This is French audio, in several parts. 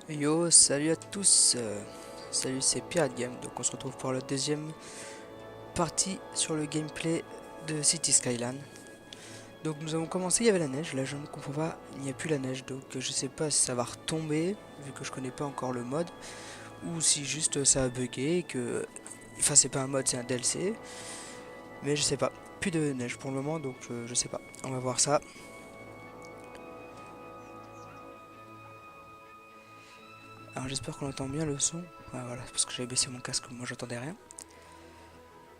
Yo, salut à tous, salut c'est Pirate Game, donc on se retrouve pour la deuxième partie sur le gameplay de City Skyline. Donc nous avons commencé, il y avait la neige, là je ne comprends pas, il n'y a plus la neige, donc je sais pas si ça va retomber, vu que je connais pas encore le mode, ou si juste ça a bugué, et que... Enfin c'est pas un mode, c'est un DLC, mais je sais pas, plus de neige pour le moment, donc je sais pas, on va voir ça. Alors j'espère qu'on entend bien le son, ah, voilà, parce que j'avais baissé mon casque, moi j'entendais rien.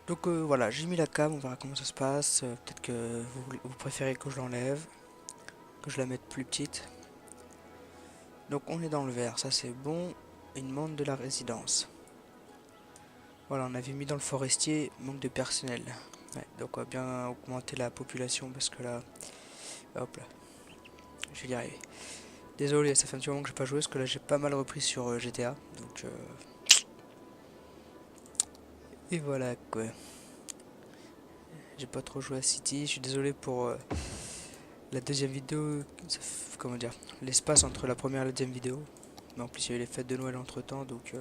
Donc voilà, j'ai mis la cam, on verra comment ça se passe. Peut-être que vous préférez que je l'enlève, que je la mette plus petite. Donc on est dans le vert, ça c'est bon. Il demande de la résidence. Voilà, on avait mis dans le forestier, manque de personnel. Ouais, donc on va bien augmenter la population parce que là, hop là, je vais y arriver. Désolé, ça fait un petit moment que j'ai pas joué parce que là j'ai pas mal repris sur GTA. Donc et voilà quoi. J'ai pas trop joué à City, je suis désolé pour la deuxième vidéo, comment dire, l'espace entre la première et la deuxième vidéo. Mais en plus il y a eu les fêtes de Noël entre temps, donc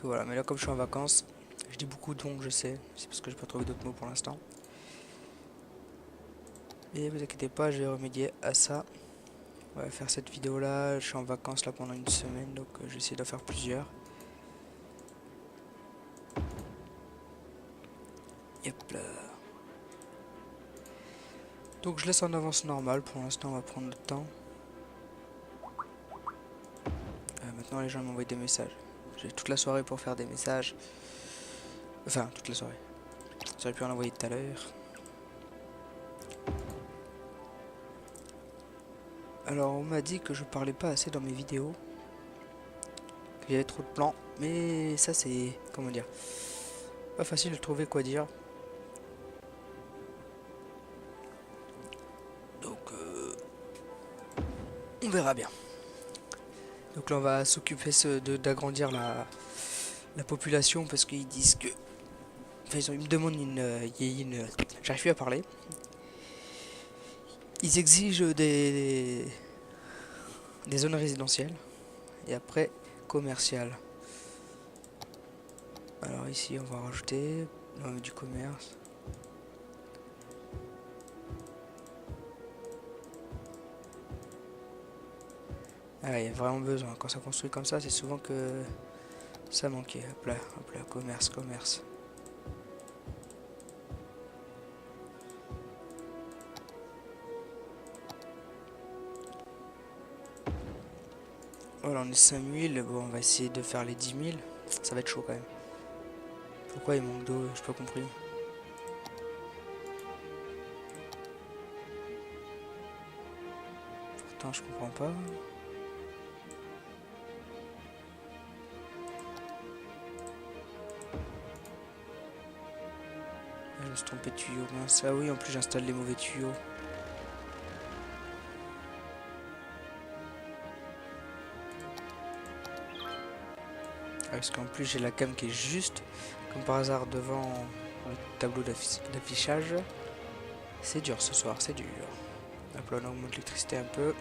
voilà. Mais là comme je suis en vacances, je dis beaucoup donc je sais, c'est parce que j'ai pas trouvé d'autres mots pour l'instant. Mais vous inquiétez pas, je vais remédier à ça. On va faire cette vidéo là, je suis en vacances là pendant une semaine, donc je vais essayer d'en faire plusieurs. Yep là. Donc je laisse en avance normal, pour l'instant on va prendre le temps. Maintenant les gens m'envoient des messages. J'ai toute la soirée pour faire des messages. Enfin, toute la soirée. J'aurais pu en envoyer tout à l'heure. Alors on m'a dit que je parlais pas assez dans mes vidéos, qu'il y avait trop de plans, mais ça c'est, comment dire, pas facile de trouver quoi dire. Donc on verra bien. Donc là on va s'occuper d'agrandir la population parce qu'ils disent que... Enfin ils me demandent j'arrive plus à parler. Ils exigent des zones résidentielles et après commerciales. Alors ici on va rajouter du commerce. Ah, il y a vraiment besoin. Quand ça construit comme ça, c'est souvent que ça manquait. Hop là, commerce, commerce. Voilà, on est 5000. Bon, on va essayer de faire les 10 000. Ça va être chaud quand même. Pourquoi il manque d'eau? J'ai pas compris. Pourtant, je comprends pas. Ah, je me suis trompé de tuyau. Mince. Ah oui, en plus, j'installe les mauvais tuyaux. Ah, parce qu'en plus, j'ai la cam qui est juste, comme par hasard, devant le tableau d'affichage. C'est dur ce soir, c'est dur. Hop là, on augmente l'électricité un peu.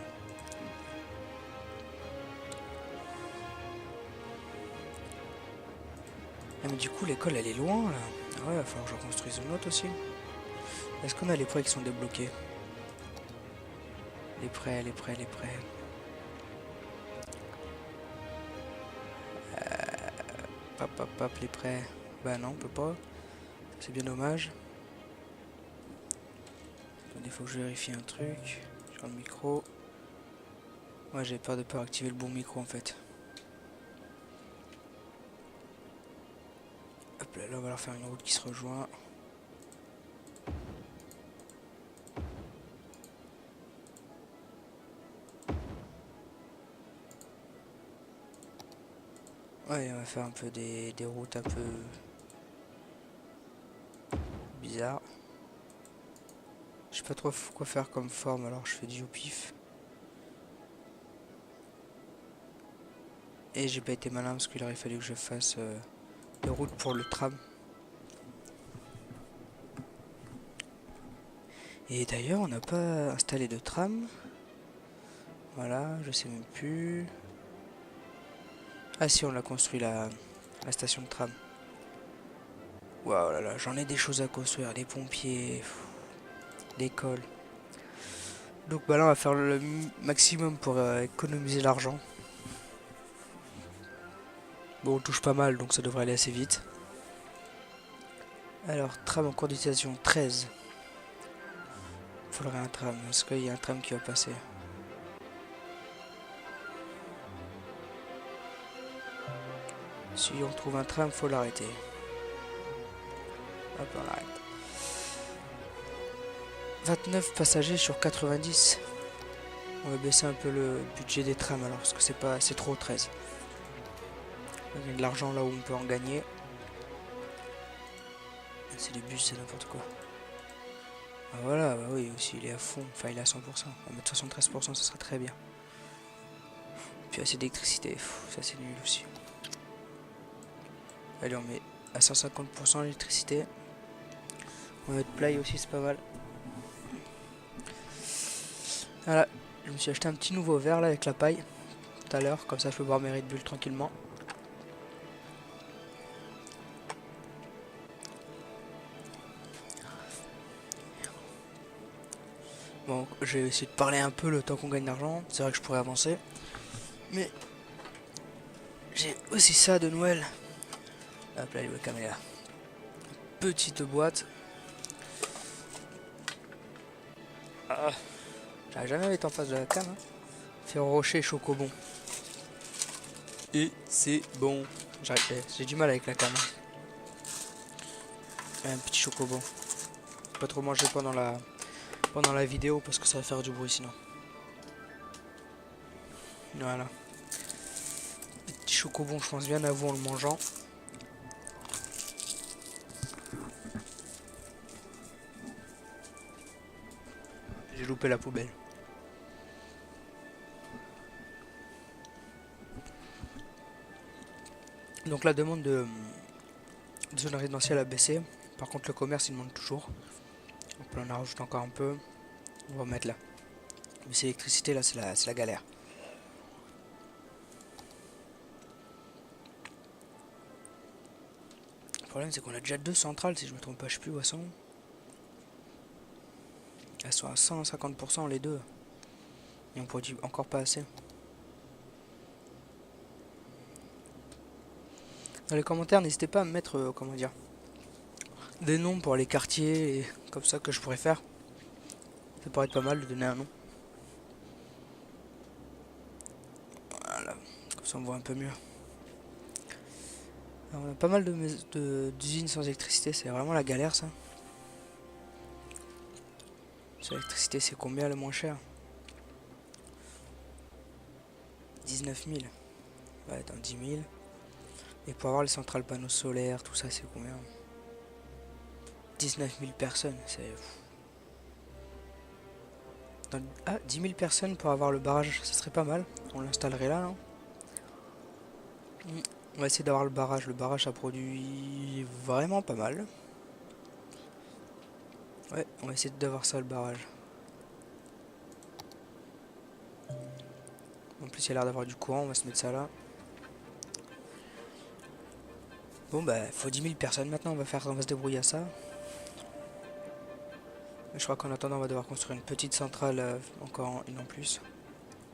Ah mais du coup l'école elle est loin là. Ah ouais, il va falloir que j'en construise une autre aussi. Est-ce qu'on a les prêts qui sont débloqués? Les prêts, les prêts, les prêts. Pop, pop, pop, les prêts. Bah non, on peut pas. C'est bien dommage. Il faut que je vérifie un truc sur le micro. Ouais, j'ai peur de pas activer le bon micro en fait. Hop là, là on va leur faire une route qui se rejoint. Ouais, on va faire un peu des routes un peu bizarres. Je sais pas trop quoi faire comme forme, alors je fais du au pif. Et j'ai pas été malin parce qu'il aurait fallu que je fasse des routes pour le tram. Et d'ailleurs, on n'a pas installé de tram. Voilà, je sais même plus. Ah si, on l'a construit la station de tram. Waouh là là, j'en ai des choses à construire, des pompiers, l'école. Donc bah là on va faire le maximum pour économiser l'argent. Bon on touche pas mal donc ça devrait aller assez vite. Alors tram en cours d'utilisation 13. Il faudrait un tram, est-ce qu'il y a un tram qui va passer? Si on trouve un tram, faut l'arrêter. Hop, on l'arrête. 29 passagers sur 90. On va baisser un peu le budget des trams alors parce que c'est trop 13. On gagne de l'argent là où on peut en gagner. C'est les bus, c'est n'importe quoi. Ah voilà, bah oui aussi il est à fond, enfin il est à 100%. On va mettre 73%, ça sera très bien. Puis assez d'électricité, ça c'est nul aussi. Allez on met à 150% l'électricité. On va mettre play aussi, c'est pas mal. Voilà, je me suis acheté un petit nouveau verre là avec la paille tout à l'heure, comme ça je peux boire mes Red Bull tranquillement. Bon, je vais essayer de parler un peu le temps qu'on gagne d'argent. C'est vrai que je pourrais avancer. Mais j'ai aussi ça de Noël. Hop là, les webcams est là. Petite boîte. Ah, j'arrive jamais à être en face de la cam. Hein. Ferrero Rocher Chocobon. Et c'est bon. J'ai du mal avec la cam. Un petit chocobon. Pas trop manger pendant la vidéo parce que ça va faire du bruit sinon. Voilà. Petit chocobon, je pense bien à vous en le mangeant. J'ai loupé la poubelle. Donc la demande de zone résidentielle a baissé. Par contre le commerce il demande toujours. Donc là on en rajoute encore un peu. On va mettre là. Mais c'est l'électricité là, c'est la galère. Le problème c'est qu'on a déjà deux centrales si je me trompe pas, je sais plus où elles sont. Elles sont à 150% les deux. Et on produit encore pas assez. Dans les commentaires n'hésitez pas à me mettre comment dire des noms pour les quartiers et comme ça que je pourrais faire. Ça pourrait être pas mal de donner un nom. Voilà, comme ça on voit un peu mieux. Alors, on a pas mal d'usines sans électricité, c'est vraiment la galère ça. L'électricité c'est combien le moins cher? 19 000. Ouais, dans 10 000. Et pour avoir les centrales panneaux solaires, tout ça c'est combien? 19 000 personnes, c'est... Ah, 10 000 personnes pour avoir le barrage, ça serait pas mal. On l'installerait là, non? On va essayer d'avoir le barrage. Le barrage, ça produit vraiment pas mal. Ouais, on va essayer d'avoir ça, le barrage. En plus, il y a l'air d'avoir du courant, on va se mettre ça là. Bon, bah, il faut 10 000 personnes maintenant, on va se débrouiller à ça. Mais je crois qu'en attendant, on va devoir construire une petite centrale, encore une en plus.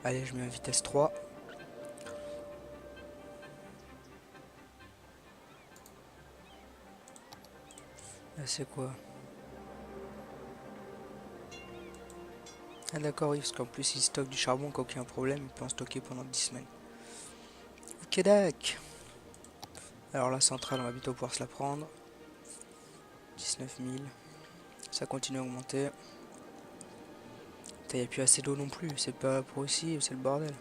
Allez, je mets en vitesse 3. Là, c'est quoi? Ah d'accord, oui, parce qu'en plus, il stocke du charbon, quand il y a un problème, il peut en stocker pendant 10 semaines. Ok, d'accord. Alors la centrale, on va bientôt pouvoir se la prendre. 19 000. Ça continue à augmenter. Il n'y a plus assez d'eau non plus, c'est pas possible, c'est le bordel.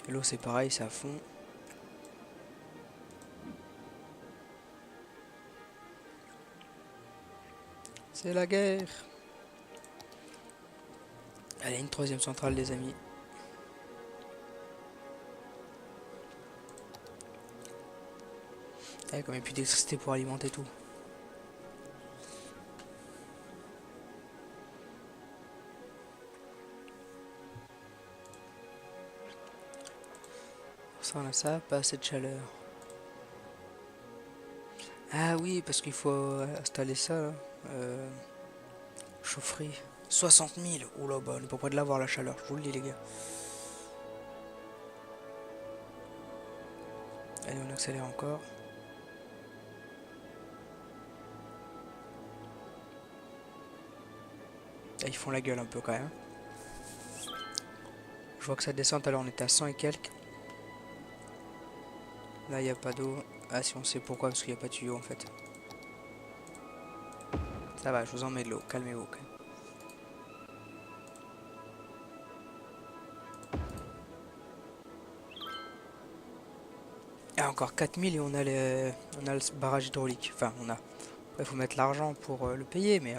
L'eau c'est pareil, c'est à fond. C'est la guerre. Allez, une troisième centrale les amis. Allez, comme il n'y a plus d'électricité pour alimenter tout. Ça, on a ça, pas assez de chaleur. Ah oui, parce qu'il faut installer ça, là. Chaufferie. 60 000. Oula, bah, on est pas près de l'avoir la chaleur, je vous le dis, les gars. Allez, on accélère encore. Là, ils font la gueule un peu quand même. Je vois que ça descend, alors on était à 100 et quelques. Là, il n'y a pas d'eau. Ah, si on sait pourquoi, parce qu'il n'y a pas de tuyau en fait. Ça va, je vous en mets de l'eau, calmez-vous. Ah, encore 4000 et on a le barrage hydraulique. Enfin, on a. Il faut mettre l'argent pour le payer, mais.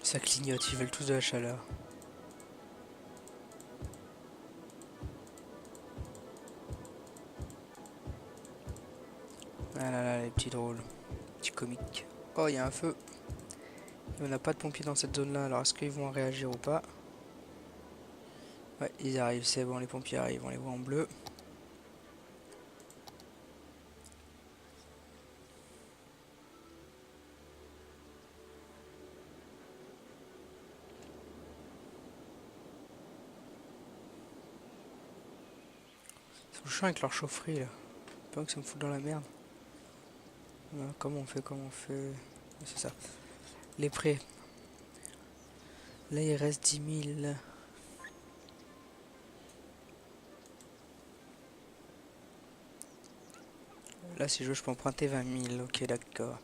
Ça clignote, ils veulent tous de la chaleur. Ah là là, les petits drôles. Petits comiques. Oh, il y a un feu. Et on n'a pas de pompiers dans cette zone-là, alors est-ce qu'ils vont réagir ou pas? Ouais, ils arrivent, c'est bon, les pompiers arrivent, on les voit en bleu. Ils sont chiants avec leur chaufferie là. Pas que ça me fout dans la merde. Comment on fait? C'est ça. Les prêts. Là il reste 10 000. Là si je veux je peux emprunter 20 000. Ok d'accord.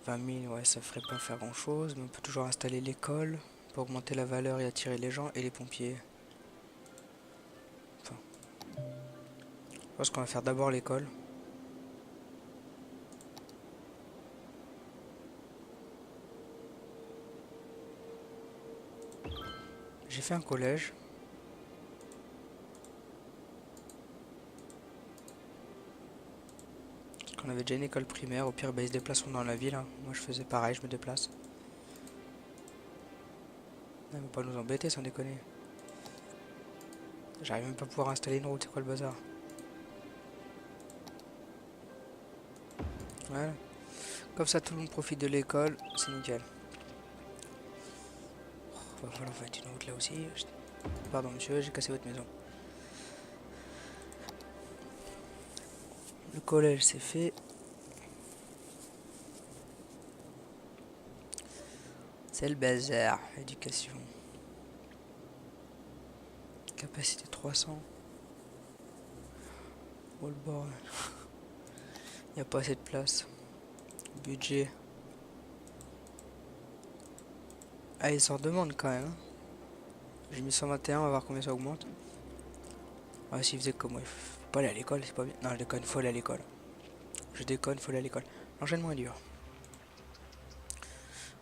20 000 ouais ça ferait pas faire grand chose. Mais on peut toujours installer l'école. Pour augmenter la valeur et attirer les gens et les pompiers. Enfin. Je pense qu'on va faire d'abord l'école. J'ai fait un collège. Parce qu'on avait déjà une école primaire. Au pire, bah, ils se déplaceront dans la ville. Hein. Moi, je faisais pareil, je me déplace. Non, mais pas nous embêter, sans déconner. J'arrive même pas à pouvoir installer une route, c'est quoi le bazar? Voilà. Comme ça, tout le monde profite de l'école. C'est nickel. Oh, va falloir faire une route là aussi. Pardon, monsieur, j'ai cassé votre maison. Le collège, c'est fait. C'est le bazar, éducation. Capacité 300. Oh le bordel. Il n'y a pas assez de place. Budget. Ah, ils s'en demandent quand même. Hein. J'ai mis 121, on va voir combien ça augmente. Ah, s'il faisait comme moi, faut pas aller à l'école, c'est pas bien. Non, je déconne, faut aller à l'école. Je déconne, faut aller à l'école. L'enchaînement est dur.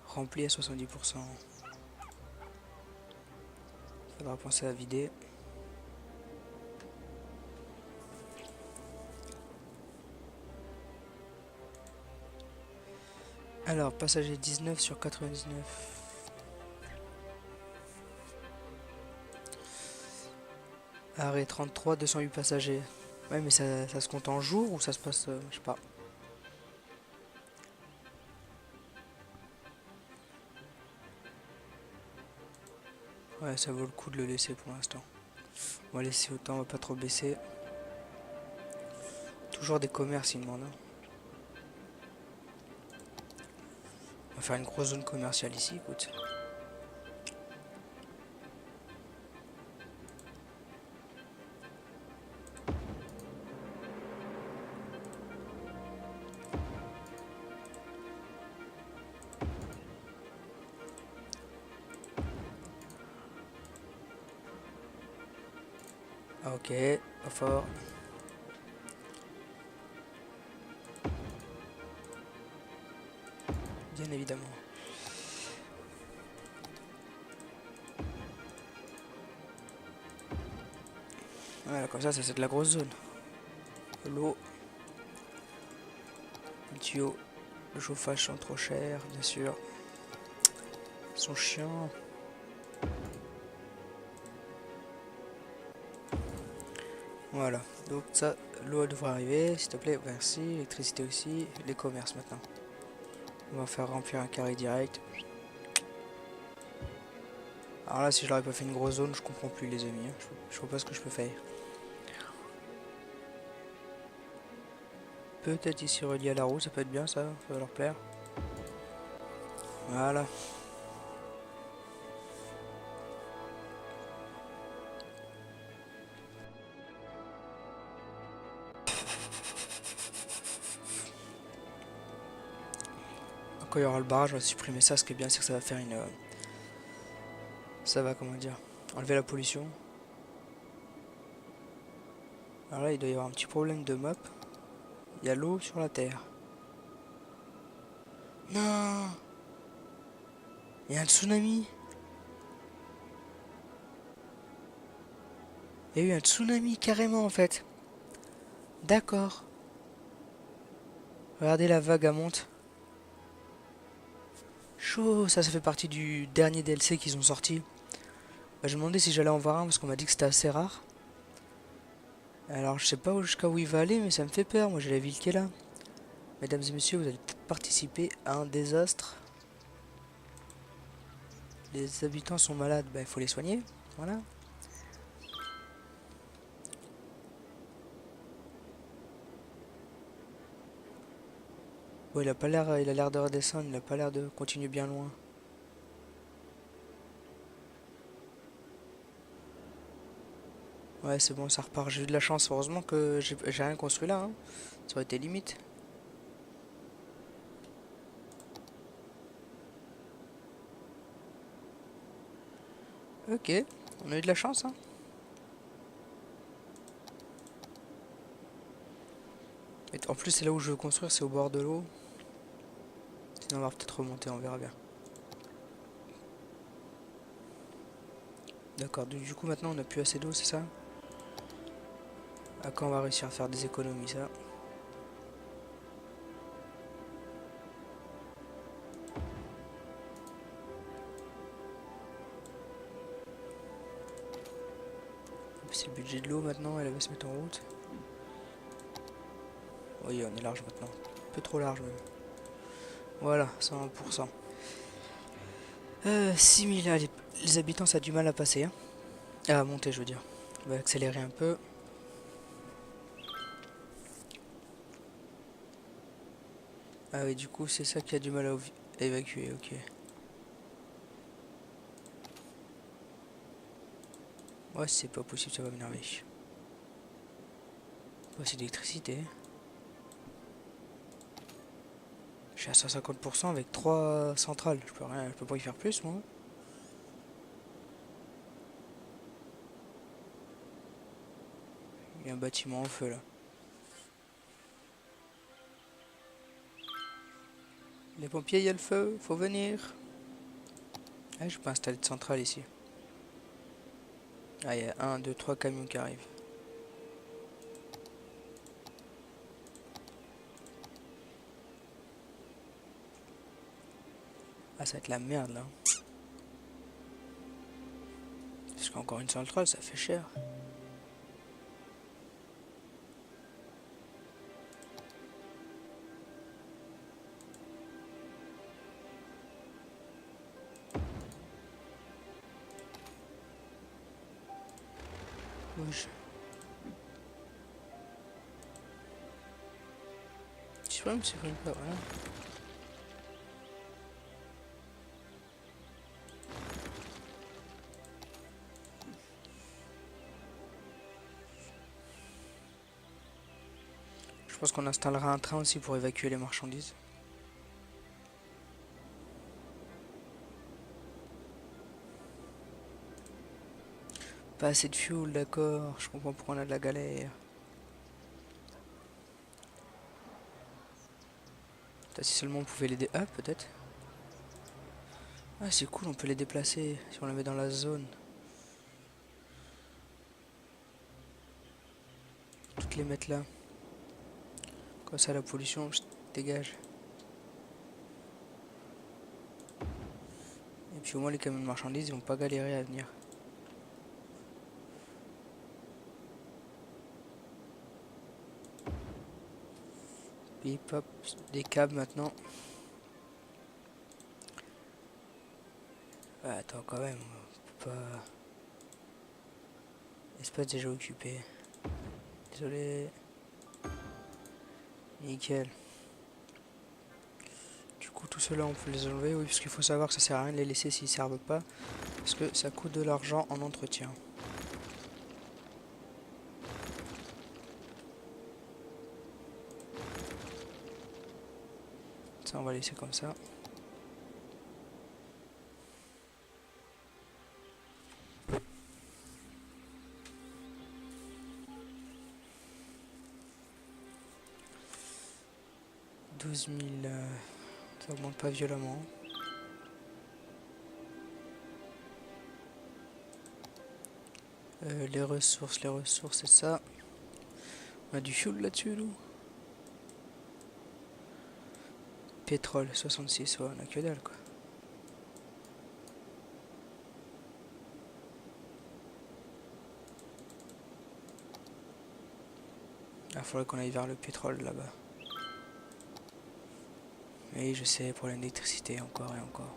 Rempli à 70%. Faudra penser à vider. Alors, passager 19 sur 99. Arrêt 33, 208 passagers. Ouais, mais ça se compte en jours ou ça se passe, je sais pas. Ouais, ça vaut le coup de le laisser pour l'instant. On va laisser autant, on va pas trop baisser. Toujours des commerces, il demande. Hein. On va faire une grosse zone commerciale ici, écoute. Ah, ok, pas fort. Bien évidemment. Voilà, comme ça c'est de la grosse zone. L'eau, le tuyau, le chauffage sont trop chers, bien sûr. Ils sont chiants. Voilà, donc ça, l'eau devrait arriver, s'il te plaît, merci, l'électricité aussi, les commerces maintenant. On va faire remplir un carré direct. Alors là, si je l'aurais pas fait une grosse zone, je comprends plus les amis, hein. Je vois pas ce que je peux faire. Peut-être ici relié à la roue, ça peut être bien ça va leur plaire. Voilà. Quand il y aura le barrage, on va supprimer ça. Ce qui est bien, c'est que ça va faire une... ça va, comment dire, enlever la pollution. Alors là, il doit y avoir un petit problème de map. Il y a l'eau sur la terre. Non! Il y a un tsunami! Il y a eu un tsunami carrément en fait. D'accord. Regardez la vague, elle monte. Chaud, ça fait partie du dernier DLC qu'ils ont sorti. Bah, je me demandais si j'allais en voir un parce qu'on m'a dit que c'était assez rare. Alors je sais pas jusqu'à où il va aller mais ça me fait peur, moi j'ai la ville qui est là. Mesdames et messieurs, vous allez peut-être participer à un désastre. Les habitants sont malades, bah il faut les soigner, voilà. Bon, il a l'air de redescendre, il a pas l'air de continuer bien loin. Ouais, c'est bon, ça repart. J'ai eu de la chance, heureusement que j'ai rien construit là, hein. Ça aurait été limite. Ok, on a eu de la chance, hein. Et en plus, c'est là où je veux construire, c'est au bord de l'eau. Sinon, on va peut-être remonter, on verra bien. D'accord, du coup, maintenant, on a plus assez d'eau, c'est ça? À quand on va réussir à faire des économies, ça? C'est le budget de l'eau maintenant, elle va se mettre en route. Oui, on est large maintenant. Un peu trop large même. Voilà, 100%. 6000, les habitants, ça a du mal à passer, hein. À monter, je veux dire. On va accélérer un peu. Ah oui, du coup, c'est ça qui a du mal à évacuer, ok. Ouais, c'est pas possible, ça va m'énerver. Ouais, c'est d'électricité. Je suis à 150% avec 3 centrales. Je peux pas y faire plus, moi. Il y a un bâtiment en feu, là. Les pompiers, il y a le feu, faut venir. Ah, je peux installer de centrale ici. Ah, il y a 1, 2, 3 camions qui arrivent. Ah, ça va être la merde, là. Parce qu'encore une centrale, ça fait cher. Bouge. Je sais pas, c'est pas, voilà. Je pense qu'on installera un train aussi pour évacuer les marchandises. Pas assez de fuel, d'accord. Je comprends pourquoi on a de la galère. Putain, si seulement on pouvait les Ah, peut-être. Ah, c'est cool, on peut les déplacer si on les met dans la zone. Toutes les mettre là. Comme ça, la pollution dégage. Et Puis au moins les camions de marchandises ils vont pas galérer à venir. Pip hop, des câbles maintenant. Ah, attends quand même, on peut pas... Espace déjà occupé. Désolé. Nickel. Du coup tout cela on peut les enlever, oui, parce qu'il faut savoir que ça sert à rien de les laisser s'ils servent pas. Parce que ça coûte de l'argent en entretien. Ça on va laisser comme ça. Ça augmente pas violemment. Les ressources, c'est ça. On a du fuel là-dessus, nous. Pétrole, 66, ouais, on a que dalle, quoi. Il faudrait qu'on aille vers le pétrole, là-bas. Oui, je sais, pour l'électricité, encore et encore.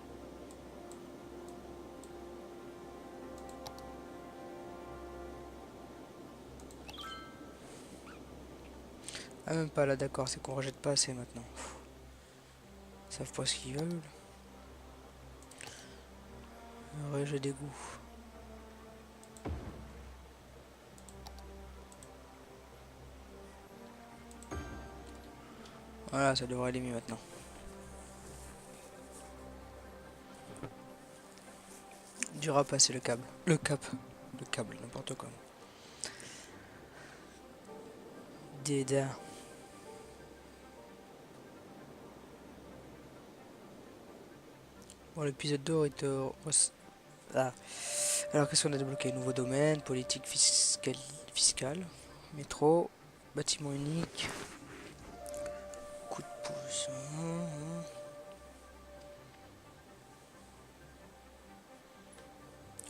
Ah, même pas là, d'accord, c'est qu'on rejette pas assez maintenant. Ils savent pas ce qu'ils veulent. Rejet d'égout. Voilà, ça devrait aller mieux maintenant. Dur à passer le câble. Le cap. Le câble, n'importe quoi. Déda. Bon, l'épisode d'or est... Ah. Alors, qu'est-ce qu'on a débloqué? Nouveau domaine, politique fiscale, métro, bâtiment unique, coup de pouce.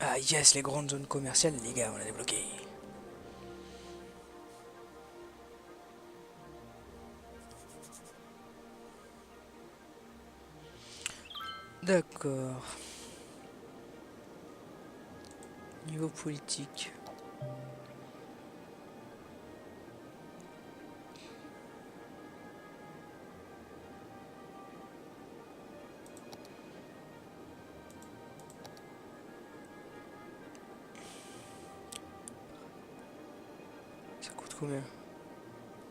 Ah yes, les grandes zones commerciales, les gars, on a débloqué. D'accord. Niveau politique. Ça coûte combien?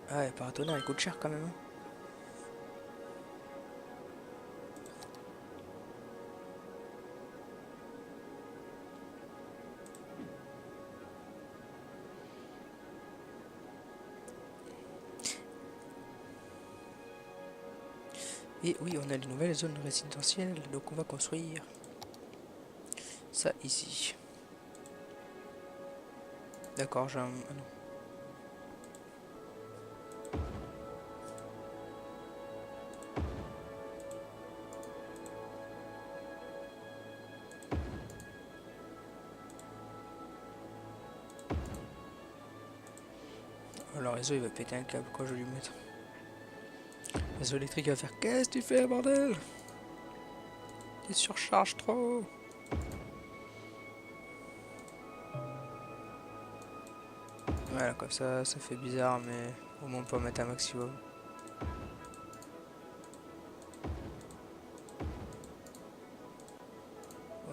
Ah ouais, paratonnerre, il coûte cher quand même. Hein. Et oui, on a une nouvelle zone résidentielle, donc on va construire ça ici. D'accord, j'ai un... Ah non. Alors, le réseau il va péter un câble, quoi, je vais lui mettre. Le réseau électrique va faire: qu'est-ce que tu fais, bordel? Il surcharge trop. Voilà, comme ça fait bizarre, mais au moins on peut en mettre un maximum.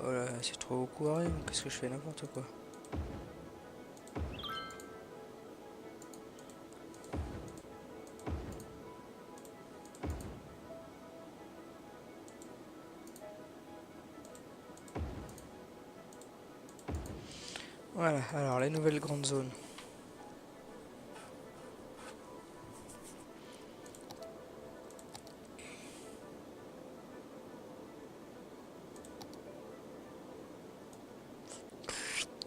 Voilà, c'est trop beaucoup à rien, qu'est-ce que je fais, n'importe quoi. Voilà, alors les nouvelles grandes zones.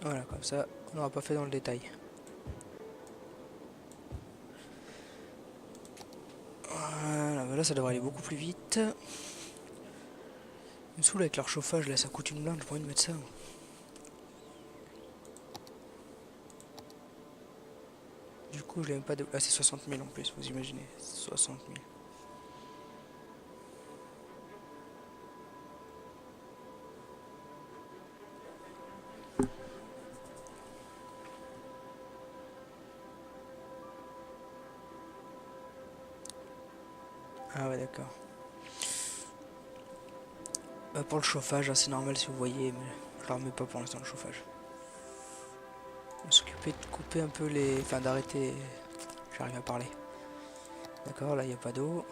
Voilà, comme ça, on n'aura pas fait dans le détail. Voilà, voilà, ça devrait aller beaucoup plus vite. Ils me saoulent avec leur chauffage là, ça coûte une blinde, j'ai pas envie de mettre ça. Du coup, je l'ai même pas de. Ah, c'est 60 000 en plus, vous imaginez. 60 000. Ah ouais, d'accord. Bah, pour le chauffage, hein, c'est normal si vous voyez, mais je leur mets pas pour l'instant le chauffage. On va s'occuper de couper un peu les. Enfin, d'arrêter. J'arrive à parler. D'accord, là, il n'y a pas d'eau.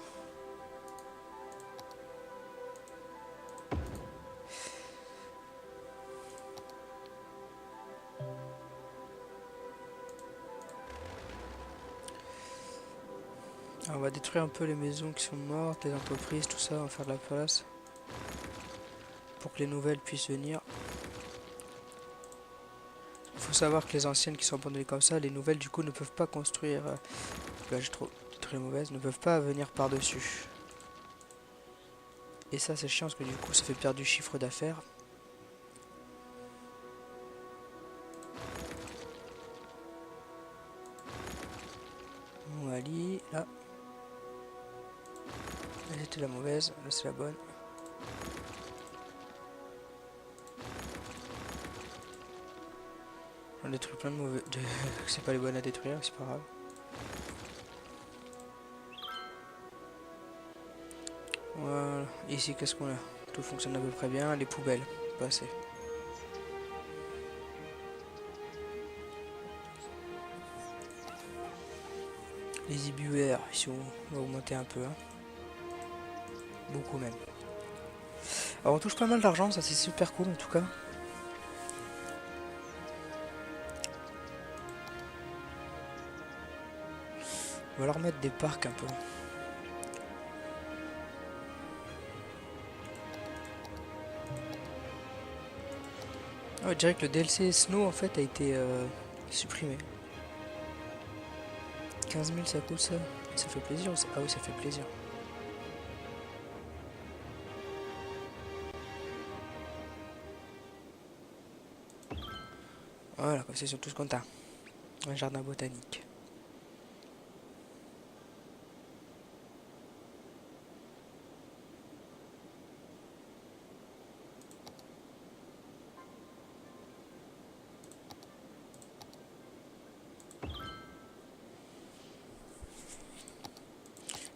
Alors, on va détruire un peu les maisons qui sont mortes, les entreprises, tout ça, on va faire de la place. Pour que les nouvelles puissent venir. Il faut savoir que les anciennes qui sont abandonnées comme ça, les nouvelles du coup ne peuvent pas construire. Là j'ai trop détruit les mauvaises, ne peuvent pas venir par-dessus. Et ça c'est chiant parce que du coup ça fait perdre du chiffre d'affaires. Bon, Ali, là. Là c'était la mauvaise, là c'est la bonne. On détruit plein de mauvais. C'est pas les bonnes à détruire, c'est pas grave. Voilà. Ici qu'est-ce qu'on a? Tout fonctionne à peu près bien. Les poubelles, pas assez. Les IBUR, ici on va augmenter un peu. Hein. Beaucoup même. Alors on touche pas mal d'argent, ça c'est super cool en tout cas. On va leur mettre des parcs un peu. Ah ouais, je dirais que le DLC Snow en fait a été supprimé. 15 000 ça coûte ça. Ça fait plaisir. Ah oui, ça fait plaisir. Voilà, comme ça ils sont tous contents. Un jardin botanique.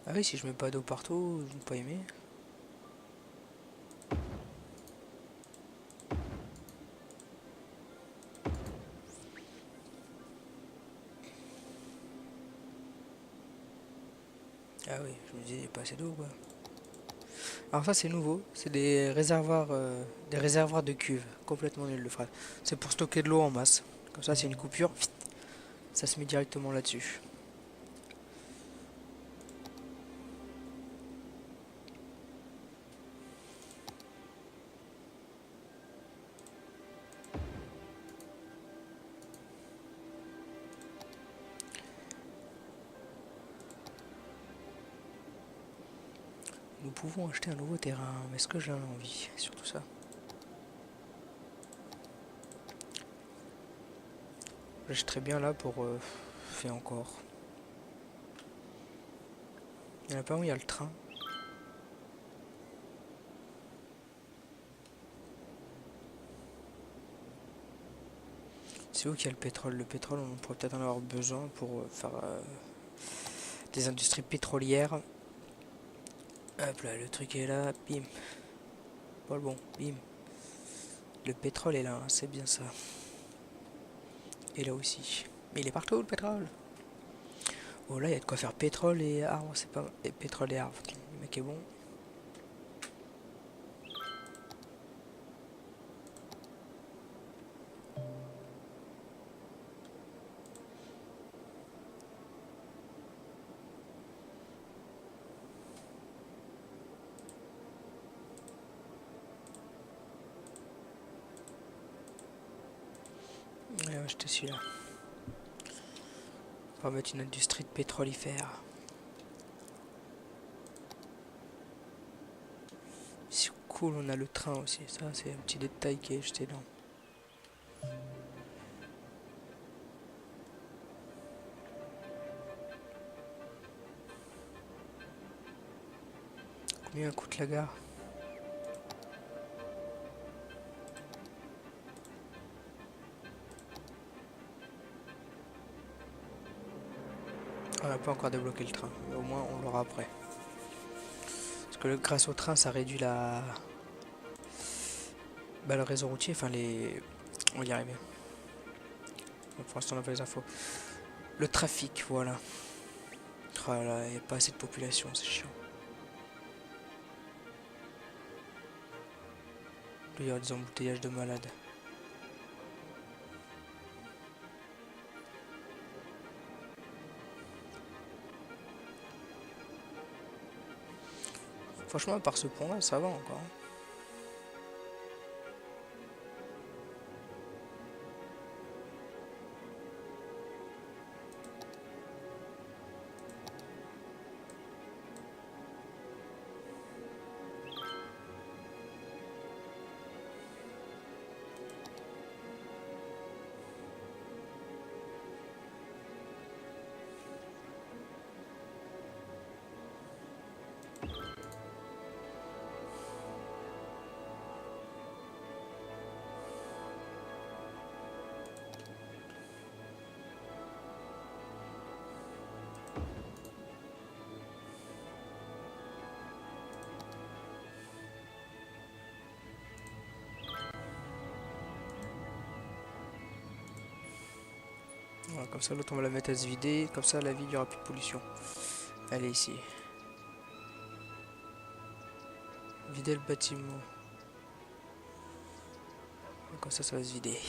Ah oui, si je mets pas d'eau partout, ils vont pas aimer. Ah oui, je me disais, il n'y a pas assez d'eau quoi. Alors ça c'est nouveau, c'est des réservoirs de cuves, complètement nul de phrase. C'est pour stocker de l'eau en masse. Comme ça, s'il y a une coupure, ça se met directement là-dessus. Nous pouvons acheter un nouveau terrain, mais est-ce que j'en ai envie? Surtout ça. J'achèterais bien là pour faire encore. Il y en a pas où il y a le train. C'est où qu'il y a le pétrole? Le pétrole, on pourrait peut-être en avoir besoin pour faire des industries pétrolières. Hop là, le truc est là, bim. Pas le bon, bim. Le pétrole est là, hein, c'est bien ça. Et là aussi. Mais il est partout le pétrole. Oh là, il y a de quoi faire pétrole et arbres, c'est pas... Et pétrole et arbres, le mec est bon. Ouais, ouais, je suis là. On va mettre une industrie de pétrolifère. cool, on a le train aussi. Ça, c'est un petit détail qui est jeté dans. Combien coûte la gare? On n'a pas encore débloqué le train, mais au moins on l'aura après. Parce que grâce au train, ça réduit la... Bah, le réseau routier, enfin les... On va y arriver. Donc, pour l'instant, on n'a pas les infos. Le trafic, voilà. Oh là, il n'y a pas assez de population, c'est chiant. Il y a des embouteillages de malades. Franchement, à part ce pont là, ça va encore. Voilà, comme ça l'autre on va la mettre à se vider, comme ça la ville il n'y aura plus de pollution. Allez ici. Vider le bâtiment. Comme ça va se vider.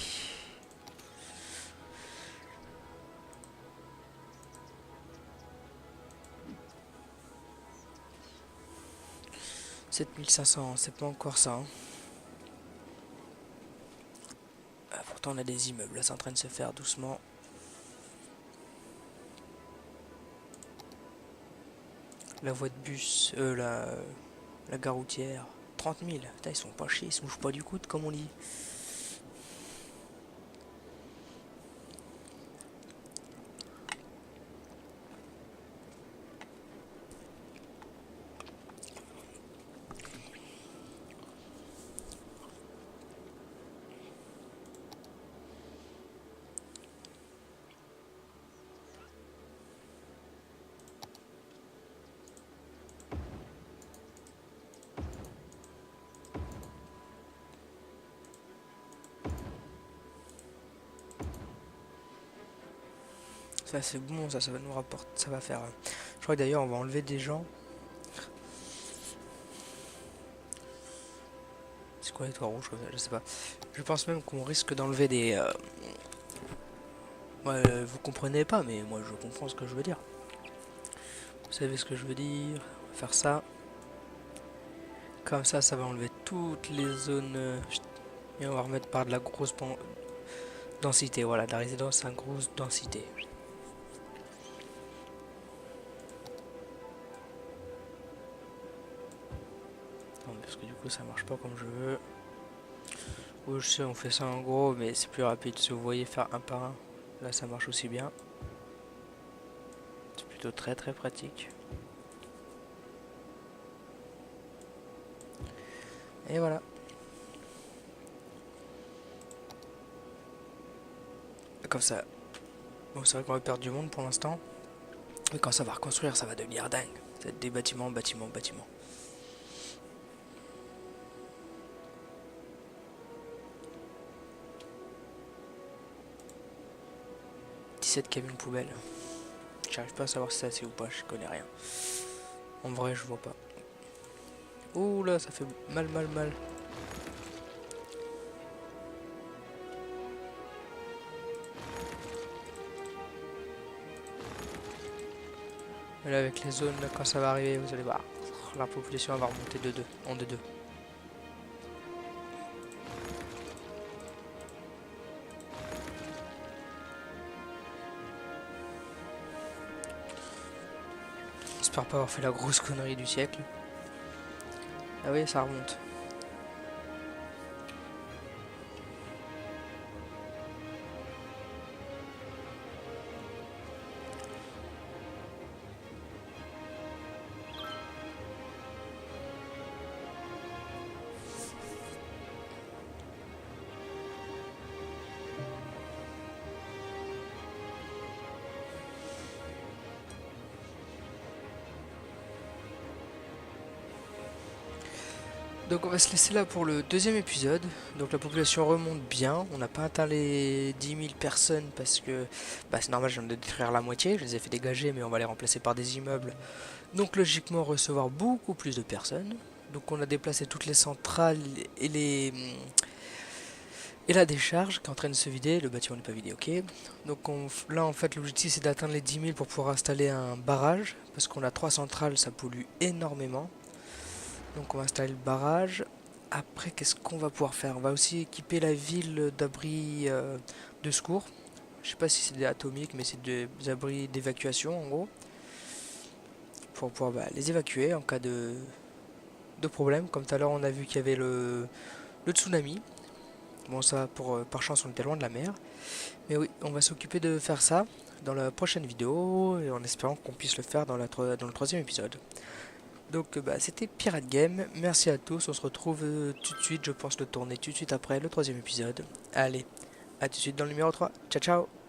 « 7500, c'est pas encore ça. Hein. Ah, pourtant on a des immeubles, là c'est en train de se faire doucement. La voie de bus, la gare routière, 30 000. Putain, ils sont pas chiés, ils se bougent pas du coude comme on dit. Ça c'est bon, ça va nous rapporter, ça va faire... Je crois que d'ailleurs on va enlever des gens. C'est quoi les toits rouges comme ça? Je sais pas. Je pense même qu'on risque d'enlever des... Ouais, vous comprenez pas, mais moi je comprends ce que je veux dire. Vous savez ce que je veux dire. On va faire ça. Comme ça va enlever toutes les zones... et on va remettre par de la grosse densité. Voilà, de la résidence à grosse densité. Non, parce que du coup ça marche pas comme je veux. Oui, je sais, on fait ça en gros, mais c'est plus rapide. Si vous voyez faire un par un, là ça marche aussi bien. C'est plutôt très pratique. Et voilà. Comme ça. Bon, c'est vrai qu'on va perdre du monde pour l'instant. Mais quand ça va reconstruire, ça va devenir dingue. Ça va être des bâtiments, bâtiments, bâtiments. Cette cabine poubelle. J'arrive pas à savoir si c'est assez ou pas, je connais rien. En vrai, je vois pas. Ouh là, ça fait mal. Mais là, avec les zones, là, quand ça va arriver, vous allez voir. La population va remonter de 2, en de 2. J'espère pas avoir fait la grosse connerie du siècle. Ah oui, ça remonte. Donc on va se laisser là pour le deuxième épisode. Donc la population remonte bien. On n'a pas atteint les 10 000 personnes parce que c'est normal, je viens de détruire la moitié. Je les ai fait dégager, mais on va les remplacer par des immeubles. Donc logiquement recevoir beaucoup plus de personnes. Donc on a déplacé toutes les centrales et la décharge qui est en train de se vider. Le bâtiment n'est pas vidé, ok. Donc là en fait l'objectif c'est d'atteindre les 10 000 pour pouvoir installer un barrage. Parce qu'on a 3 centrales, ça pollue énormément. Donc on va installer le barrage. Après, qu'est-ce qu'on va pouvoir faire? On va aussi équiper la ville d'abris de secours. Je sais pas si c'est des atomiques, mais c'est des abris d'évacuation en gros. Pour pouvoir les évacuer en cas de problème. Comme tout à l'heure, on a vu qu'il y avait le tsunami. Bon, ça, par chance, on était loin de la mer. Mais oui, on va s'occuper de faire ça dans la prochaine vidéo. Et en espérant qu'on puisse le faire dans le troisième épisode. Donc c'était Pirate Game, merci à tous, on se retrouve tout de suite, je pense le tourner tout de suite après le troisième épisode. Allez, à tout de suite dans le numéro 3, ciao ciao.